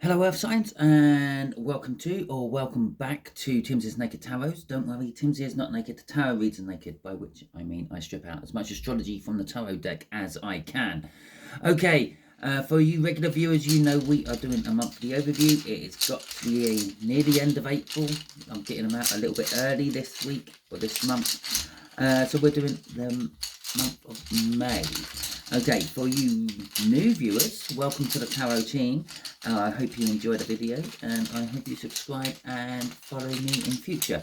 Hello Earth Signs, and welcome back to Timsy's Naked Tarots. Don't worry, Timsy is not naked. The tarot reads are naked, by which I mean I strip out as much astrology from the tarot deck as I can. Okay, for you regular viewers, you know we are doing a monthly overview. It's got to be near the end of April. I'm getting them out a little bit early this week or this month. So we're doing the month of May. Okay, for you new viewers, welcome to the Tarot team. I hope you enjoyed the video, and I hope you subscribe and follow me in future.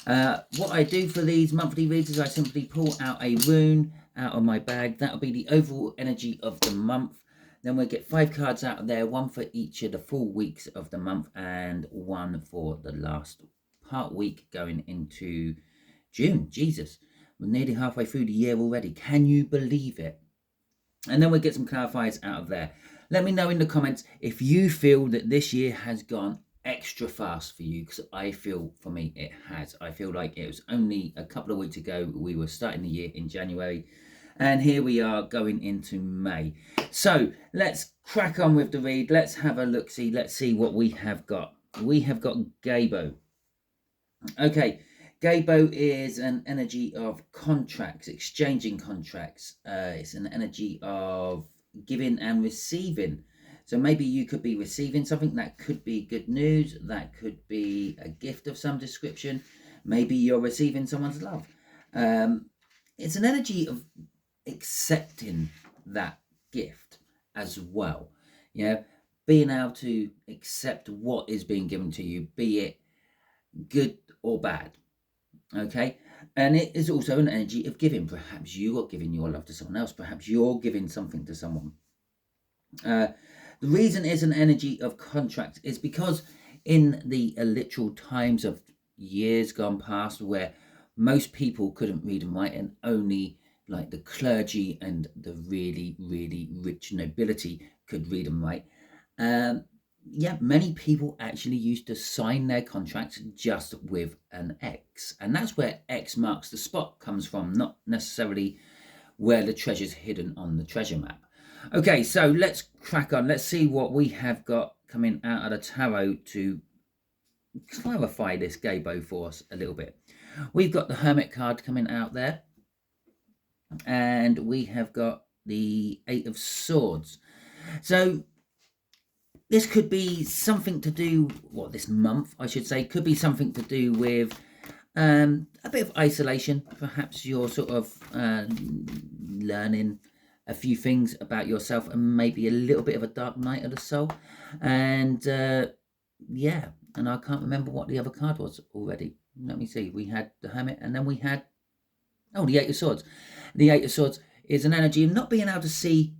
What I do for these monthly reads is I simply pull out a rune out of my bag. That'll be the overall energy of the month. Then we'll get 5 cards out of there, one for each of the full weeks of the month and one for the last part week going into June. Jesus, we're nearly halfway through the year already. Can you believe it? And then we'll get some clarifiers out of there. Let me know in the comments if you feel that this year has gone extra fast for you, because I feel for me it has. I feel like it was only a couple of weeks ago we were starting the year in January, and here we are going into May. So let's crack on with the read. Let's have a look. Let's see what we have got. We have got Gabo. Okay, Gabo is an energy of contracts, exchanging contracts. It's an energy of giving and receiving. So maybe you could be receiving something. That could be good news. That could be a gift of some description. Maybe you're receiving someone's love. It's an energy of accepting that gift as well. Yeah, being able to accept what is being given to you, be it good or bad. Okay, and it is also an energy of giving. Perhaps you are giving your love to someone else. Perhaps you're giving something to someone. The reason it's an energy of contract is because in the literal times of years gone past, where most people couldn't read and write, and only like the clergy and the really, really rich nobility could read and write. Yeah, many people actually used to sign their contracts just with an X. And that's where X marks the spot comes from, not necessarily where the treasure's hidden on the treasure map. Okay, so let's crack on. Let's see what we have got coming out of the tarot to clarify this Gabo for us a little bit. We've got the Hermit card coming out there, and we have got the Eight of Swords. So this could be something to do, this month, I should say, could be something to do with a bit of isolation. Perhaps you're sort of learning a few things about yourself, and maybe a little bit of a dark night of the soul. And yeah, and I can't remember what the other card was already. Let me see. We had the Hermit, and then we had, the Eight of Swords. The Eight of Swords is an energy of not being able to see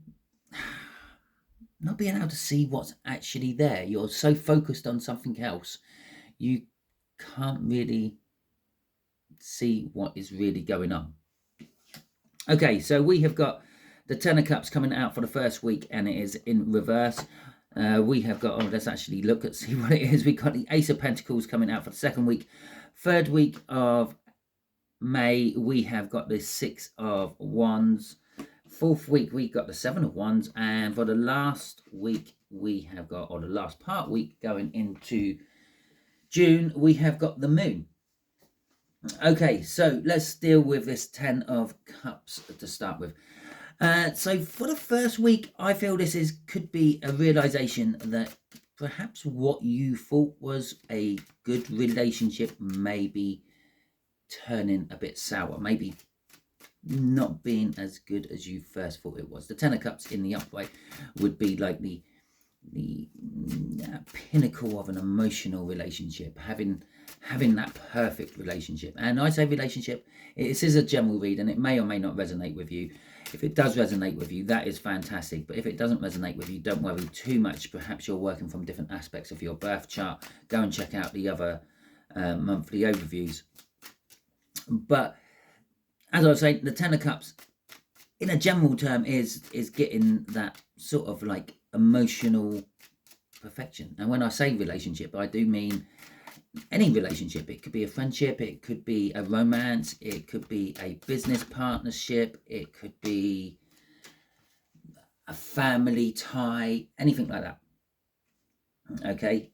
what's actually there. You're so focused on something else, you can't really see what is really going on. Okay, so we have got the Ten of Cups coming out for the first week, and it is in reverse. We have got, let's actually see what it is. We've got the Ace of Pentacles coming out for the second week. Third week of May, we have got the Six of Wands. Fourth week, we got the Seven of Wands. And for the last week, we have got, or the last part week going into June, we have got the Moon. Okay, so let's deal with this Ten of Cups to start with. So for the first week, I feel this could be a realization that perhaps what you thought was a good relationship may be turning a bit sour, maybe not being as good as you first thought it was. The Ten of Cups in the upright would be like the pinnacle of an emotional relationship, having that perfect relationship. And I say relationship, this is a general read, and it may or may not resonate with you. If it does resonate with you, that is fantastic. But if it doesn't resonate with you, don't worry too much. Perhaps you're working from different aspects of your birth chart. Go and check out the other monthly overviews. But as I was saying, the Ten of Cups, in a general term, is getting that sort of like emotional perfection. And when I say relationship, I do mean any relationship. It could be a friendship, it could be a romance, it could be a business partnership, it could be a family tie, anything like that. Okay.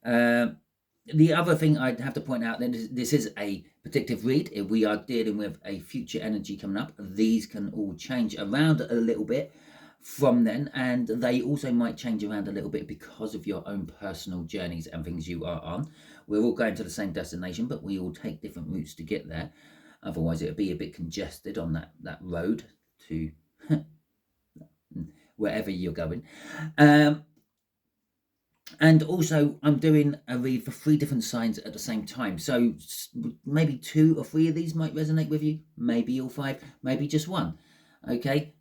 The other thing I'd have to point out, that this is a predictive read. If we are dealing with a future energy coming up, these can all change around a little bit from then, and they also might change around a little bit because of your own personal journeys and things you are on. We're all going to the same destination, but we all take different routes to get there. Otherwise, it would be a bit congested on that road to wherever you're going. And also, I'm doing a read for 3 different signs at the same time. So maybe 2 or 3 of these might resonate with you. Maybe all 5. Maybe just 1. Okay,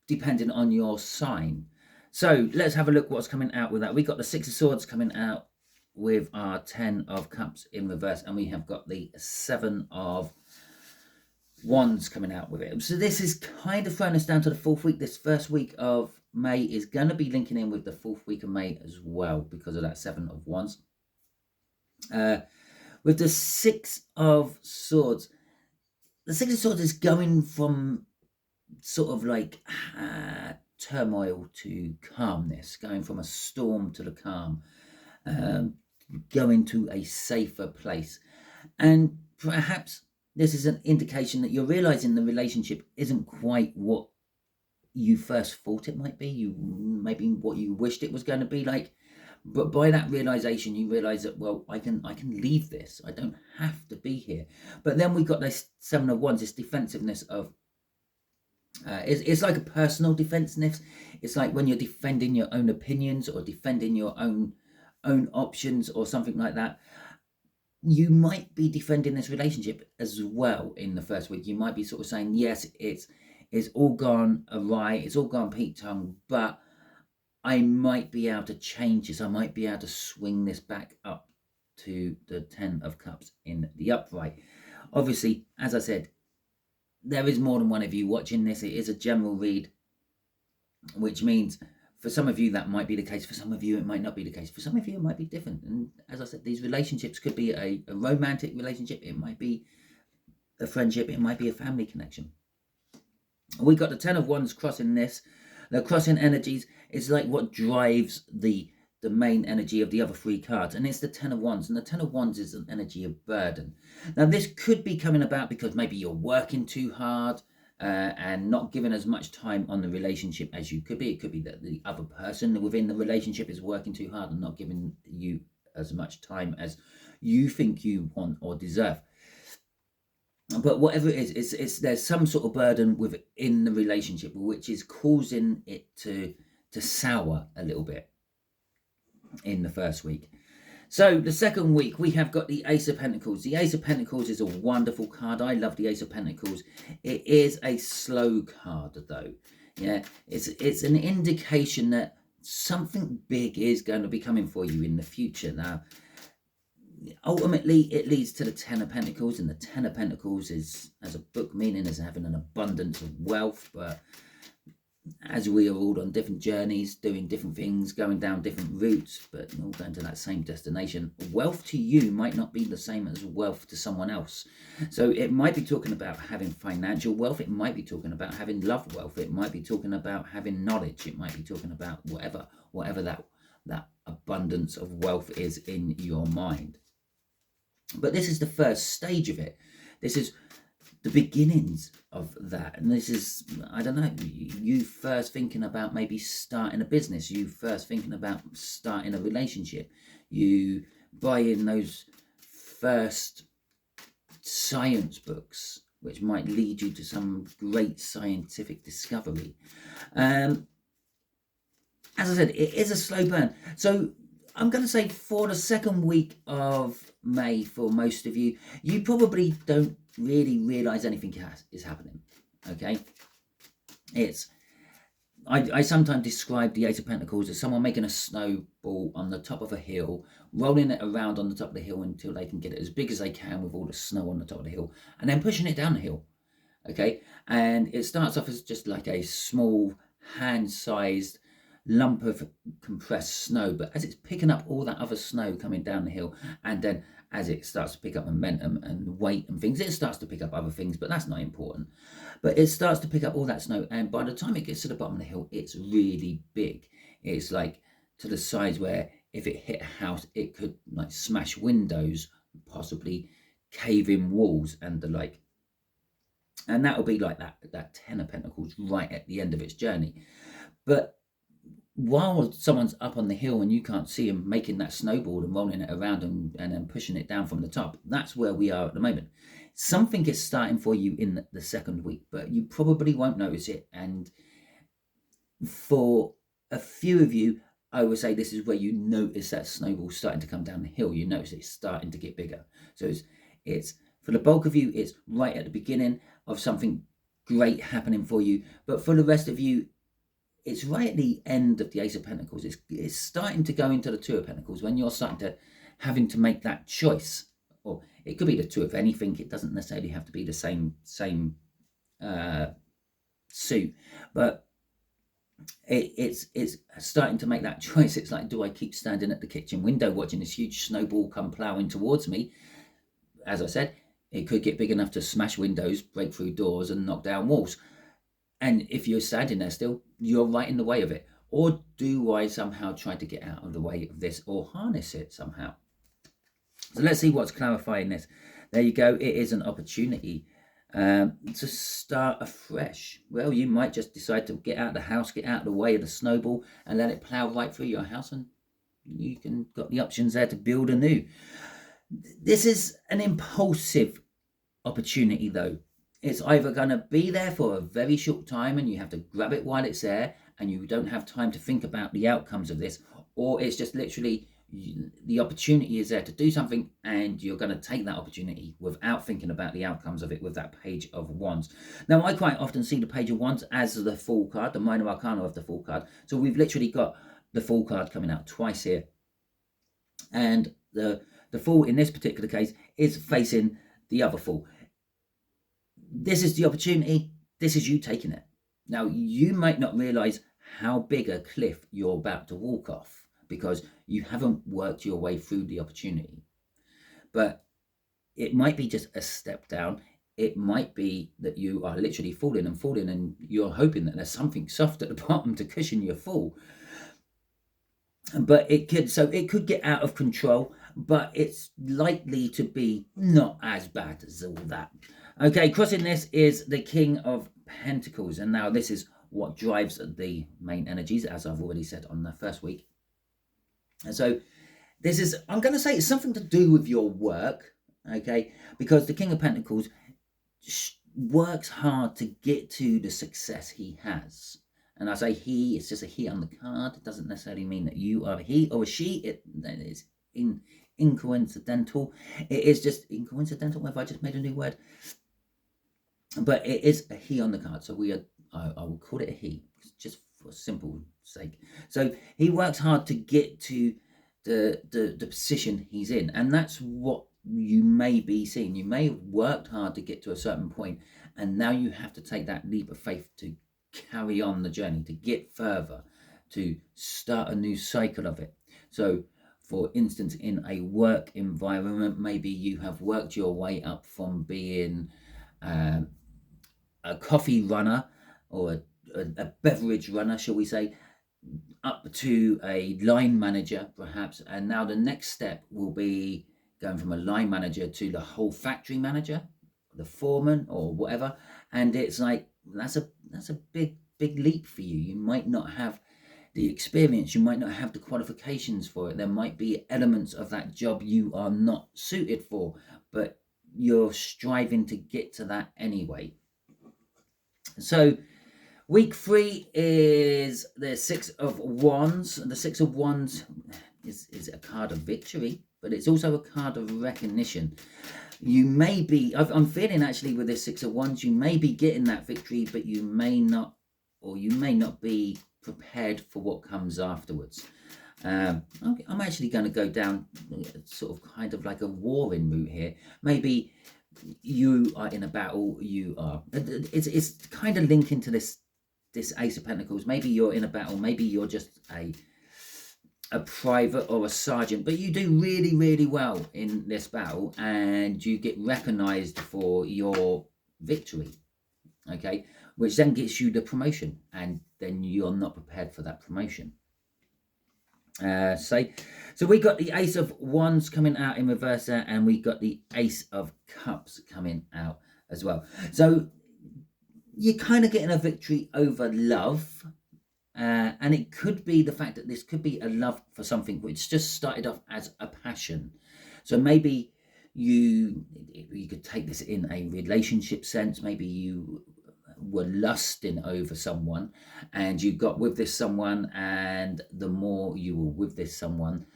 depending on your sign. So let's have a look what's coming out with that. We got the 6 of Swords coming out with our 10 of Cups in reverse, and we have got the 7 of Wands coming out with it. So this is kind of throwing us down to the 4th week. This first week of May is going to be linking in with the 4th week of May as well because of that 7 of Wands. With the 6 of Swords, the 6 of Swords is going from sort of like turmoil to calmness, going from a storm to the calm, going to a safer place. And perhaps this is an indication that you're realizing the relationship isn't quite what you first thought it might be, maybe what you wished it was going to be like. But by that realization, you realize that, well, I can leave this. I don't have to be here. But then we've got this 7 of Wands, this defensiveness of it's like a personal defensiveness. It's like when you're defending your own opinions or defending your own options or something like that. You might be defending this relationship as well in the first week. You might be sort of saying, yes, it's all gone awry, it's all gone Pete tongue, but I might be able to change this. I might be able to swing this back up to the 10 of Cups in the upright. Obviously, as I said, there is more than one of you watching this. It is a general read, which means for some of you that might be the case. For some of you it might not be the case. For some of you it might be different. And as I said, these relationships could be a romantic relationship. It might be a friendship. It might be a family connection. We got the 10 of Wands crossing this. The crossing energies is like what drives the main energy of the other 3 cards, and it's the 10 of Wands, and the 10 of Wands is an energy of burden. Now this could be coming about because maybe you're working too hard and not giving as much time on the relationship as you could be. It could be that the other person within the relationship is working too hard and not giving you as much time as you think you want or deserve. But whatever it is, it's there's some sort of burden within the relationship which is causing it to sour a little bit in the first week. So the second week we have got the Ace of Pentacles. The Ace of Pentacles is a wonderful card. I love the Ace of Pentacles. It is a slow card though. Yeah, it's an indication that something big is going to be coming for you in the future. Now, ultimately it leads to the 10 of Pentacles, and the 10 of Pentacles is, as a book meaning, as having an abundance of wealth. But as we are all on different journeys, doing different things, going down different routes, but all going to that same destination, wealth to you might not be the same as wealth to someone else. So it might be talking about having financial wealth. It might be talking about having love wealth. It might be talking about having knowledge. It might be talking about whatever that abundance of wealth is in your mind. But this is the first stage of it. This is the beginnings of that. And this is, I don't know, you first thinking about maybe starting a business. You first thinking about starting a relationship. You buying those first science books, which might lead you to some great scientific discovery. As I said, it is a slow burn. So I'm going to say for the second week of May, for most of you, you probably don't really realize anything is happening. Okay, I sometimes describe the Ace of Pentacles as someone making a snowball on the top of a hill, rolling it around on the top of the hill until they can get it as big as they can with all the snow on the top of the hill, and then pushing it down the hill. Okay, and it starts off as just like a small hand-sized lump of compressed snow, but as it's picking up all that other snow coming down the hill, and then as it starts to pick up momentum and weight and things, it starts to pick up other things, but that's not important. But it starts to pick up all that snow, and by the time it gets to the bottom of the hill, it's really big. It's like to the size where if it hit a house, it could like smash windows, possibly cave in walls and the like. And that will be like that 10 of Pentacles right at the end of its journey. But while someone's up on the hill and you can't see them making that snowball and rolling it around and then pushing it down from the top, that's where we are at the moment. Something is starting for you in the second week, but you probably won't notice it. And for a few of you, I would say this is where you notice that snowball starting to come down the hill. You notice it's starting to get bigger. So it's for the bulk of you, it's right at the beginning of something great happening for you. But for the rest of you, it's right at the end of the Ace of Pentacles. It's starting to go into the Two of Pentacles when you're starting to having to make that choice. Or it could be the two of anything. It doesn't necessarily have to be the same suit, but it's starting to make that choice. It's like, do I keep standing at the kitchen window watching this huge snowball come ploughing towards me? As I said, it could get big enough to smash windows, break through doors and knock down walls. And if you're standing there still, you're right in the way of it. Or do I somehow try to get out of the way of this or harness it somehow? So let's see what's clarifying this. There you go. It is an opportunity to start afresh. Well, you might just decide to get out of the house, get out of the way of the snowball and let it plow right through your house, and you can got the options there to build anew. This is an impulsive opportunity though. It's either going to be there for a very short time and you have to grab it while it's there and you don't have time to think about the outcomes of this, or it's just literally the opportunity is there to do something and you're going to take that opportunity without thinking about the outcomes of it with that Page of Wands. Now, I quite often see the Page of Wands as the Fool card, the minor arcana of the Fool card. So we've literally got the Fool card coming out twice here. And the Fool in this particular case is facing the other Fool. This is the opportunity. This is you taking it. Now, you might not realize how big a cliff you're about to walk off because you haven't worked your way through the opportunity. But it might be just a step down. It might be that you are literally falling and you're hoping that there's something soft at the bottom to cushion your fall. But it could get out of control, but it's likely to be not as bad as all that. Okay, crossing this is the King of Pentacles. And now this is what drives the main energies, as I've already said on the first week. And so this is, I'm going to say it's something to do with your work, okay? Because the King of Pentacles works hard to get to the success he has. And I say he, it's just a he on the card. It doesn't necessarily mean that you are a he or a she. It is incoincidental. It is just incoincidental. Have I just made a new word? But it is a he on the card. So I will call it a he, just for simple sake. So he works hard to get to the position he's in. And that's what you may be seeing. You may have worked hard to get to a certain point, and now you have to take that leap of faith to carry on the journey, to get further, to start a new cycle of it. So for instance, in a work environment, maybe you have worked your way up from being a coffee runner or a beverage runner, shall we say, up to a line manager perhaps, and now the next step will be going from a line manager to the whole factory manager, the foreman or whatever. And it's like that's a big leap for you. You might not have the experience, you might not have the qualifications for it. There might be elements of that job you are not suited for, but you're striving to get to that anyway. So week 3 is the Six of Wands. The Six of Wands is a card of victory, but it's also a card of recognition. You may be, I'm feeling actually with this Six of Wands, you may be getting that victory, but you may not, or you may not be prepared for what comes afterwards. I'm actually going to go down sort of kind of like a warring route here. Maybe you are in a battle, it's kind of linking to this Ace of Pentacles. Maybe you're in a battle, maybe you're just a private or a sergeant, but you do really, really well in this battle and you get recognized for your victory, okay, which then gets you the promotion, and then you're not prepared for that promotion. So So we got the Ace of Wands coming out in reverse there, and we got the Ace of Cups coming out as well. So you're kind of getting a victory over love. And it could be the fact that this could be a love for something which just started off as a passion. So maybe you could take this in a relationship sense. Maybe you were lusting over someone and you got with this someone, and the more you were with this someone,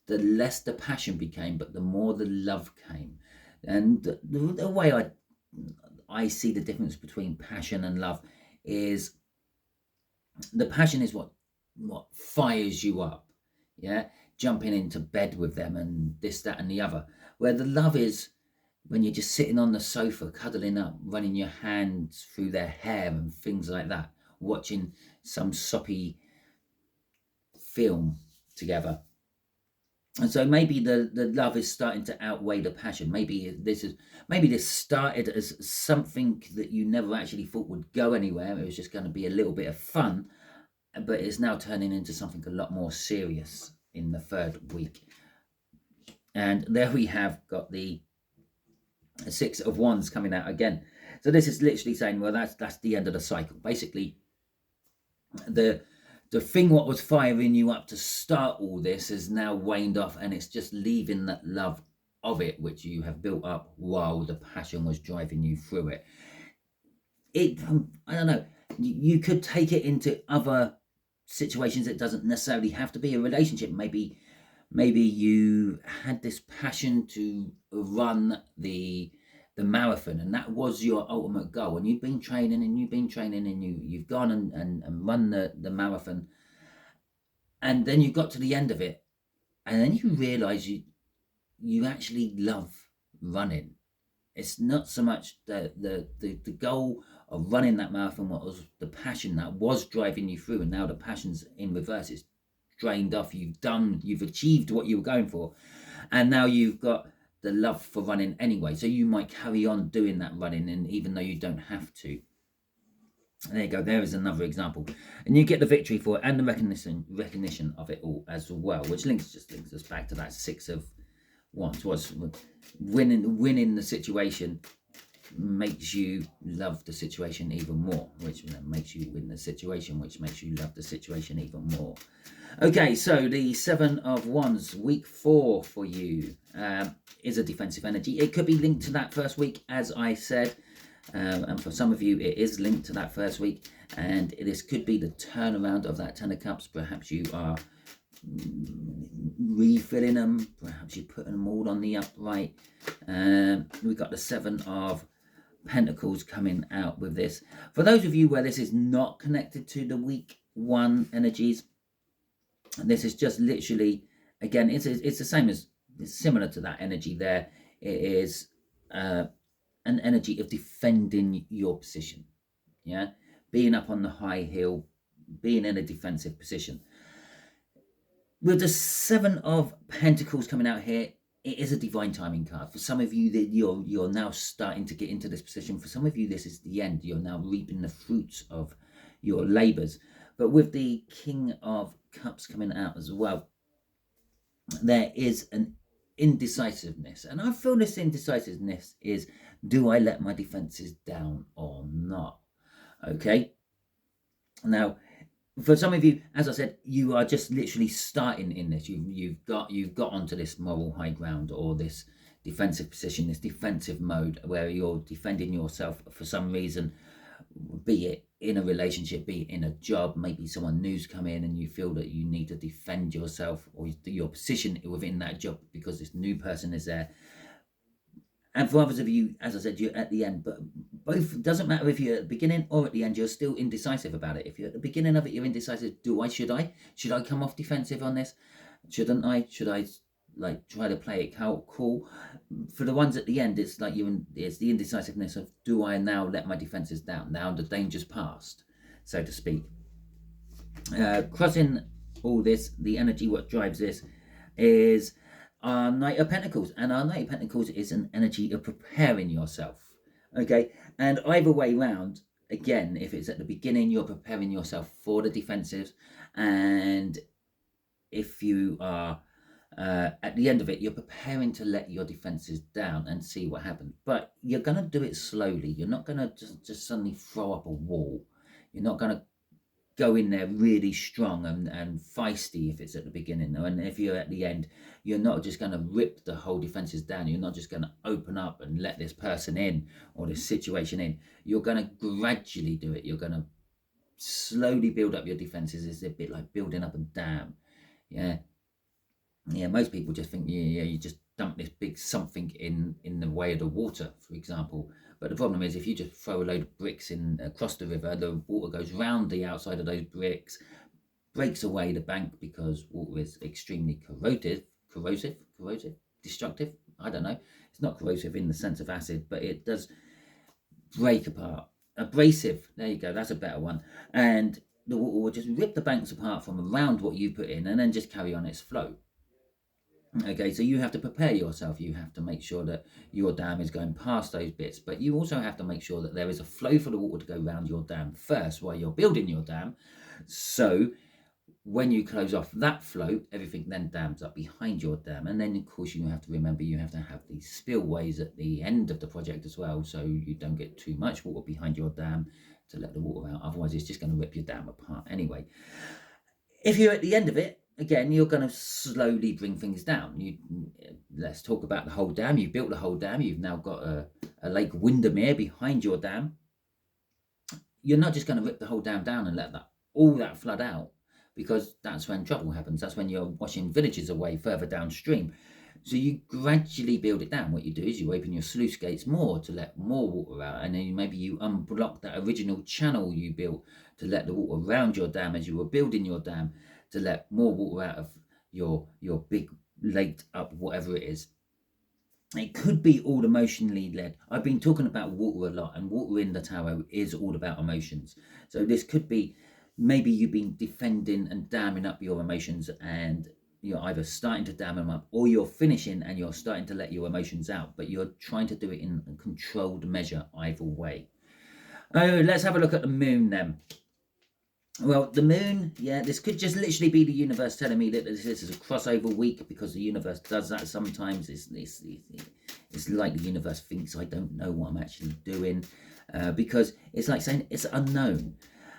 the less the passion became, but the more the love came. And the way I see the difference between passion and love is the passion is what fires you up, yeah, jumping into bed with them and this, that, and the other. Where the love is when you're just sitting on the sofa, cuddling up, running your hands through their hair and things like that, watching some soppy film together. And so maybe the love is starting to outweigh the passion. Maybe this started as something that you never actually thought would go anywhere. It was just going to be a little bit of fun, but it's now turning into something a lot more serious in the third week. And there we have got the Six of Wands coming out again. So this is literally saying, well, that's the end of the cycle. Basically, the thing what was firing you up to start all this has now waned off, and it's just leaving that love of it which you have built up while the passion was driving you through it. I don't know, you could take it into other situations. It doesn't necessarily have to be a relationship. Maybe you had this passion to run the marathon, and that was your ultimate goal, and you've been training and you've gone and run the marathon, and then you got to the end of it, and then you realize you actually love running. It's not so much the goal of running that marathon, what was the passion that was driving you through, and now the passion's in reverse. It's drained off. You've achieved what you were going for, and now you've got the love for running anyway. So you might carry on doing that running, and even though you don't have to. There you go. There is another example, and you get the victory for it and the recognition of it all as well, which links us back to that Six of Wands. Was winning the situation makes you love the situation even more, which makes you win the situation, which makes you love the situation even more. Okay, so the Seven of Wands, week 4 for you, is a defensive energy. It could be linked to that first week, as I said, and for some of you it is linked to that first week, and this could be the turnaround of that Ten of Cups. Perhaps you are refilling them, perhaps you're putting them all on the upright. We've got the Seven of Pentacles coming out with this. For those of you where this is not connected to the week 1 energies, this is just literally, again, it's the same as, it's similar to that energy there. It is an energy of defending your position, yeah, being up on the high hill, being in a defensive position. With the Seven of Pentacles coming out here, it is a divine timing card. For some of you, that you're now starting to get into this position. For some of you, this is the end. You're now reaping the fruits of your labors. But with the King of Cups coming out as well, there is an indecisiveness. And I feel this indecisiveness is, do I let my defenses down or not? Okay. Now, for some of you, as I said, you are just literally starting in this. You've got onto this moral high ground, or this defensive position, this defensive mode, where you're defending yourself for some reason, be it in a relationship, be it in a job. Maybe someone new's come in and you feel that you need to defend yourself or your position within that job because this new person is there. And for others of you, as I said, you're at the end, but both, doesn't matter if you're at the beginning or at the end, you're still indecisive about it. If you're at the beginning of it, you're indecisive. Should I come off defensive on this? Shouldn't I? Should I like try to play it cool? For the ones at the end, it's like it's the indecisiveness of, do I now let my defenses down? Now the danger's past, so to speak. Crossing all this, the energy, what drives this is our Knight of Pentacles, and our Knight of Pentacles is an energy of preparing yourself. Okay, and either way round, again, if it's at the beginning, you're preparing yourself for the defensives, and if you are At the end of it, you're preparing to let your defenses down and see what happens. But you're going to do it slowly. You're not going to just suddenly throw up a wall. You're not going to go in there really strong and feisty if it's at the beginning. And if you're at the end, you're not just going to rip the whole defenses down. You're not just going to open up and let this person in or this situation in. You're going to gradually do it. You're going to slowly build up your defenses. It's a bit like building up a dam. Yeah, most people just think, you just dump this big something in the way of the water, for example. But the problem is, if you just throw a load of bricks in across the river, the water goes round the outside of those bricks, breaks away the bank, because water is extremely corrosive, destructive. I don't know. It's not corrosive in the sense of acid, but it does break apart. Abrasive. There you go. That's a better one. And the water will just rip the banks apart from around what you put in, and then just carry on its flow. Okay, so you have to prepare yourself. You have to make sure that your dam is going past those bits, but you also have to make sure that there is a flow for the water to go around your dam first while you're building your dam. So when you close off that flow, everything then dams up behind your dam. And then, of course, you have to remember you have to have these spillways at the end of the project as well, so you don't get too much water behind your dam to let the water out. Otherwise, it's just going to rip your dam apart anyway. If you're at the end of it, again, you're going to slowly bring things down. Let's talk about the whole dam. You've built the whole dam. You've now got a Lake Windermere behind your dam. You're not just going to rip the whole dam down and let all that flood out, because that's when trouble happens. That's when you're washing villages away further downstream. So you gradually build it down. What you do is you open your sluice gates more to let more water out, and then maybe you unblock that original channel you built to let the water around your dam as you were building your dam, to let more water out of your big laked up whatever it is. It could be all emotionally led. I've been talking about water a lot, and water in the tarot is all about emotions. So this could be maybe you've been defending and damming up your emotions, and you're either starting to dam them up, or you're finishing and you're starting to let your emotions out, but you're trying to do it in a controlled measure either way. Oh, let's have a look at the moon then. Well, the moon, this could just literally be the universe telling me that this is a crossover week, because the universe does that sometimes. It's like the universe thinks I don't know what I'm actually doing, because it's like saying it's unknown.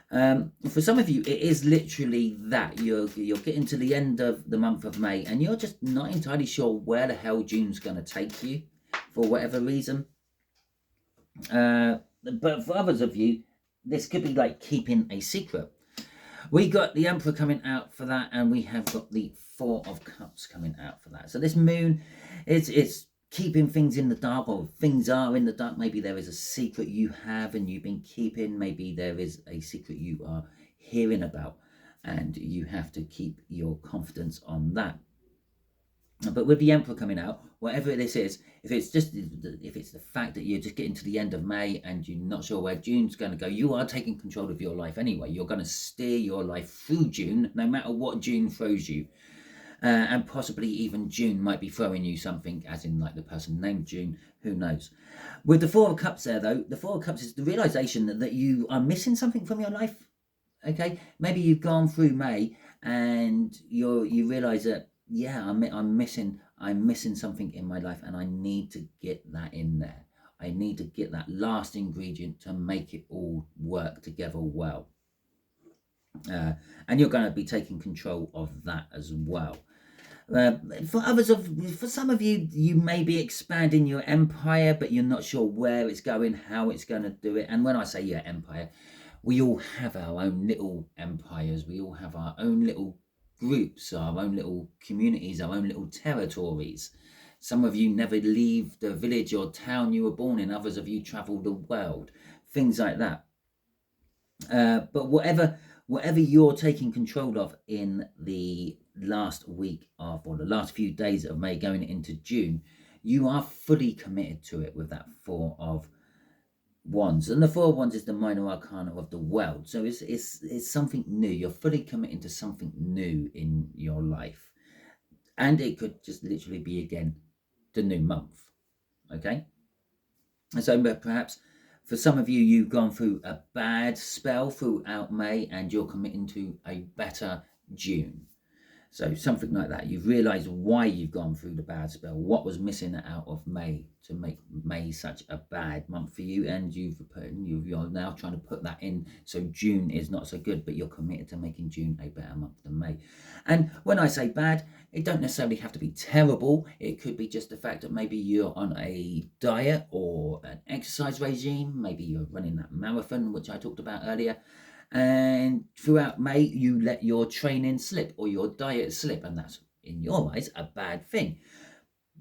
For some of you, it is literally that. You're getting to the end of the month of May, and you're just not entirely sure where the hell June's going to take you, for whatever reason. But for others of you, this could be like keeping a secret. We got the Emperor coming out for that, and we have got the Four of Cups coming out for that. So this moon, it's keeping things in the dark, or things are in the dark. Maybe there is a secret you have and you've been keeping. Maybe there is a secret you are hearing about, and you have to keep your confidence on that. But with the Emperor coming out, whatever this is, if it's the fact that you're just getting to the end of May and you're not sure where June's going to go, you are taking control of your life anyway. You're going to steer your life through June, no matter what June throws you. And possibly even June might be throwing you something, as in like the person named June, who knows. With the Four of Cups there, though, the Four of Cups is the realization that you are missing something from your life. Okay, maybe you've gone through May and you realize that, I'm missing something in my life, and I need to get that in there. I need to get that last ingredient to make it all work together well. And you're going to be taking control of that as well. For some of you, you may be expanding your empire, but you're not sure where it's going, how it's going to do it. And when I say your empire, we all have our own little empires. We all have our own little groups, our own little communities, our own little territories. Some of you never leave the village or town you were born in. Others of you travel the world. Things like that. But whatever you're taking control of in the last week of, or the last few days of May going into June, you are fully committed to it with that Four of Wands. And the Four of Wands is the minor arcana of the world. So it's something new. You're fully committing to something new in your life. And it could just literally be, again, the new month. Okay? And so perhaps for some of you, you've gone through a bad spell throughout May, and you're committing to a better June. So something like that. You've realised why you've gone through the bad spell, what was missing out of May to make May such a bad month for you, and you're now trying to put that in so June is not so good, but you're committed to making June a better month than May. And when I say bad, it don't necessarily have to be terrible. It could be just the fact that maybe you're on a diet or an exercise regime. Maybe you're running that marathon, which I talked about earlier. And throughout May, you let your training slip or your diet slip, and that's, in your eyes, a bad thing.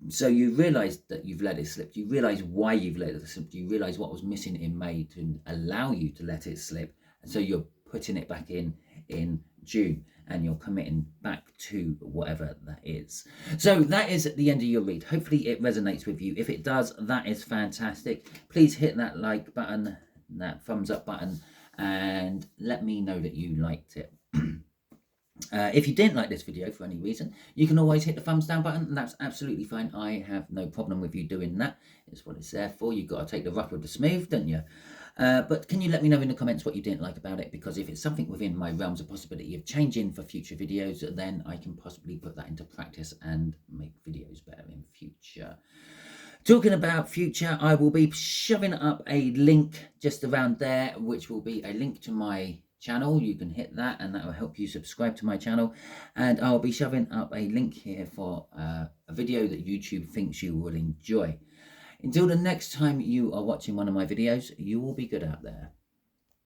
So you realise that you've let it slip. You realise why you've let it slip. You realise what was missing in May to allow you to let it slip. And so you're putting it back in June, and you're committing back to whatever that is. So that is at the end of your read. Hopefully it resonates with you. If it does, that is fantastic. Please hit that like button, that thumbs up button, and let me know that you liked it. If you didn't like this video for any reason, you can always hit the thumbs down button, and that's absolutely fine. I have no problem with you doing that. It's what it's there for. You've got to take the rough with the smooth, don't you? But can you let me know in the comments what you didn't like about it? Because if it's something within my realms of possibility of changing for future videos, then I can possibly put that into practice and make videos better in future. Talking about future, I will be shoving up a link just around there, which will be a link to my channel. You can hit that, and that will help you subscribe to my channel. And I'll be shoving up a link here for a video that YouTube thinks you will enjoy. Until the next time you are watching one of my videos, you will be good out there.